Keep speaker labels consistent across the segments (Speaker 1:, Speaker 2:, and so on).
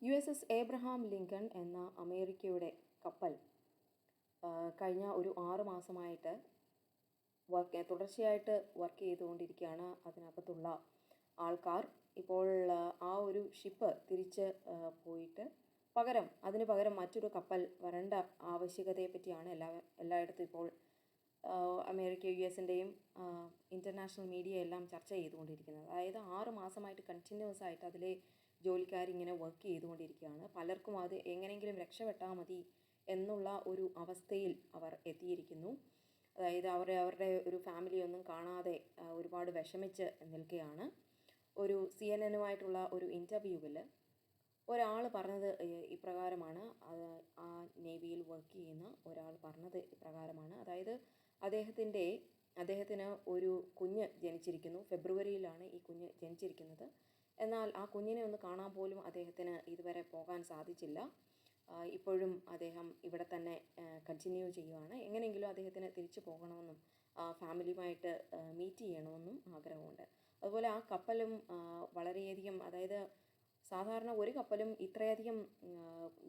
Speaker 1: USS Abraham Lincoln എന്ന അമേരിക്കയുടെ കപ്പൽ കഴിഞ്ഞ ഒരു 6 മാസമായിട്ട് തുടർച്ചയായിട്ട് വർക്ക് ചെയ്തുകൊണ്ടിരിക്കുകയാണ്. അതിനകത്തുള്ള ആൾക്കാർ ഇപ്പോൾ ആ ഒരു ഷിപ്പ് തിരിച്ച് പോയിട്ട് അതിന് പകരം മറ്റൊരു കപ്പൽ വരേണ്ട ആവശ്യകതയെ പറ്റിയാണ് എല്ലായിടത്തും ഇപ്പോൾ അമേരിക്ക US-ൻ്റെയും ഇൻ്റർനാഷണൽ മീഡിയ എല്ലാം ചർച്ച ചെയ്തുകൊണ്ടിരിക്കുന്നത്. അതായത് 6 മാസമായിട്ട് കണ്ടിന്യൂസ് ആയിട്ട് അതിലെ ജോലിക്കാരിങ്ങനെ വർക്ക് ചെയ്തുകൊണ്ടിരിക്കുകയാണ്. പലർക്കും അത് എങ്ങനെയെങ്കിലും രക്ഷപ്പെട്ടാൽ മതി എന്നുള്ള ഒരു അവസ്ഥയിൽ അവർ എത്തിയിരിക്കുന്നു. അതായത് അവരുടെ ഒരു ഫാമിലിയൊന്നും കാണാതെ ഒരുപാട് വിഷമിച്ച് നിൽക്കുകയാണ്. ഒരു CNN-നുമായിട്ടുള്ള ഒരു ഇൻ്റർവ്യൂവിൽ ഒരാൾ പറഞ്ഞത് ഇപ്രകാരമാണ്. ആ നേവിയിൽ വർക്ക് ചെയ്യുന്ന ഒരാൾ പറഞ്ഞത് ഇപ്രകാരമാണ്. അതായത് അദ്ദേഹത്തിന് ഒരു കുഞ്ഞ് ജനിച്ചിരിക്കുന്നു. ഫെബ്രുവരിയിലാണ് ഈ കുഞ്ഞ് ജനിച്ചിരിക്കുന്നത്. എന്നാൽ ആ കുഞ്ഞിനെ ഒന്ന് കാണാൻ പോലും അദ്ദേഹത്തിന് ഇതുവരെ പോകാൻ സാധിച്ചില്ല. ഇപ്പോഴും അദ്ദേഹം ഇവിടെ തന്നെ കണ്ടിന്യൂ ചെയ്യുകയാണ്. എങ്ങനെയെങ്കിലും അദ്ദേഹത്തിന് തിരിച്ചു പോകണമെന്നും ഫാമിലിയുമായിട്ട് മീറ്റ് ചെയ്യണമെന്നും ആഗ്രഹമുണ്ട്. അതുപോലെ ആ കപ്പലും വളരെയധികം, അതായത് സാധാരണ ഒരു കപ്പലും ഇത്രയധികം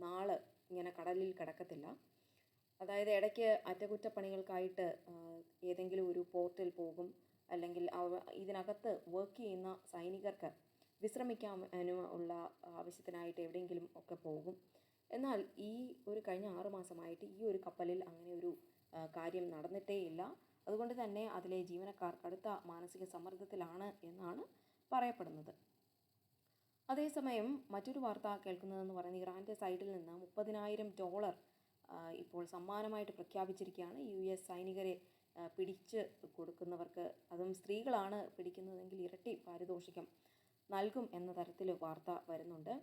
Speaker 1: നാൾ ഇങ്ങനെ കടലിൽ കിടക്കത്തില്ല. അതായത് ഇടയ്ക്ക് അറ്റകുറ്റപ്പണികൾക്കായിട്ട് ഏതെങ്കിലും ഒരു പോർട്ടിൽ പോകും, അല്ലെങ്കിൽ ഇതിനകത്ത് വർക്ക് ചെയ്യുന്ന സൈനികർക്ക് വിശ്രമിക്കാനും ഉള്ള ആവശ്യത്തിനായിട്ട് എവിടെയെങ്കിലും ഒക്കെ പോകും. എന്നാൽ ഈ ഒരു കഴിഞ്ഞ 6 മാസമായിട്ട് ഈ ഒരു കപ്പലിൽ അങ്ങനെ ഒരു കാര്യം നടന്നിട്ടേ ഇല്ല. അതുകൊണ്ട് തന്നെ അതിലെ ജീവനക്കാർ കടുത്ത മാനസിക സമ്മർദ്ദത്തിലാണ് എന്നാണ് പറയപ്പെടുന്നത്. അതേസമയം മറ്റൊരു വാർത്ത കേൾക്കുന്നതെന്ന് പറയുന്നത് ഇറാൻ്റെ സൈഡിൽ നിന്ന് $30,000 ഇപ്പോൾ സമ്മാനമായിട്ട് പ്രഖ്യാപിച്ചിരിക്കുകയാണ്. US സൈനികരെ പിടിച്ച് കൊടുക്കുന്നവർക്ക്, അതും സ്ത്രീകളാണ് പിടിക്കുന്നതെങ്കിൽ ഇരട്ടി പാരിതോഷികം നൽകും എന്ന തരത്തിൽ വാർത്ത വരുന്നുണ്ട്.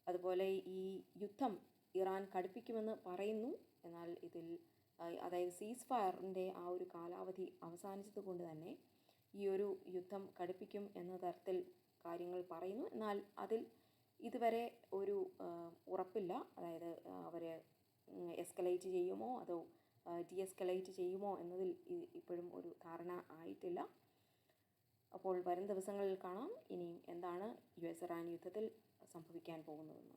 Speaker 1: അതുപോലെ ഈ യുദ്ധം ഇറാൻ കടുപ്പിക്കുമെന്ന് പറയുന്നു. എന്നാൽ അതായത് സീസ് ഫയറിൻ്റെ ആ ഒരു കാലാവധി അവസാനിച്ചത് കൊണ്ട് തന്നെ ഈ ഒരു യുദ്ധം കടുപ്പിക്കും എന്ന തരത്തിൽ കാര്യങ്ങൾ പറയുന്നു. എന്നാൽ അതിൽ ഇതുവരെ ഒരു ഉറപ്പില്ല. അതായത് അവർ എസ്കലേറ്റ് ചെയ്യുമോ അതോ ഡീഎസ്കലേറ്റ് ചെയ്യുമോ എന്നതിൽ ഇപ്പോഴും ഒരു ധാരണ ആയിട്ടില്ല. അപ്പോൾ വരും ദിവസങ്ങളിൽ കാണാം ഇനിയും എന്താണ് US-ഇറാൻ യുദ്ധത്തിൽ സംഭവിക്കാൻ പോകുന്നതെന്ന്.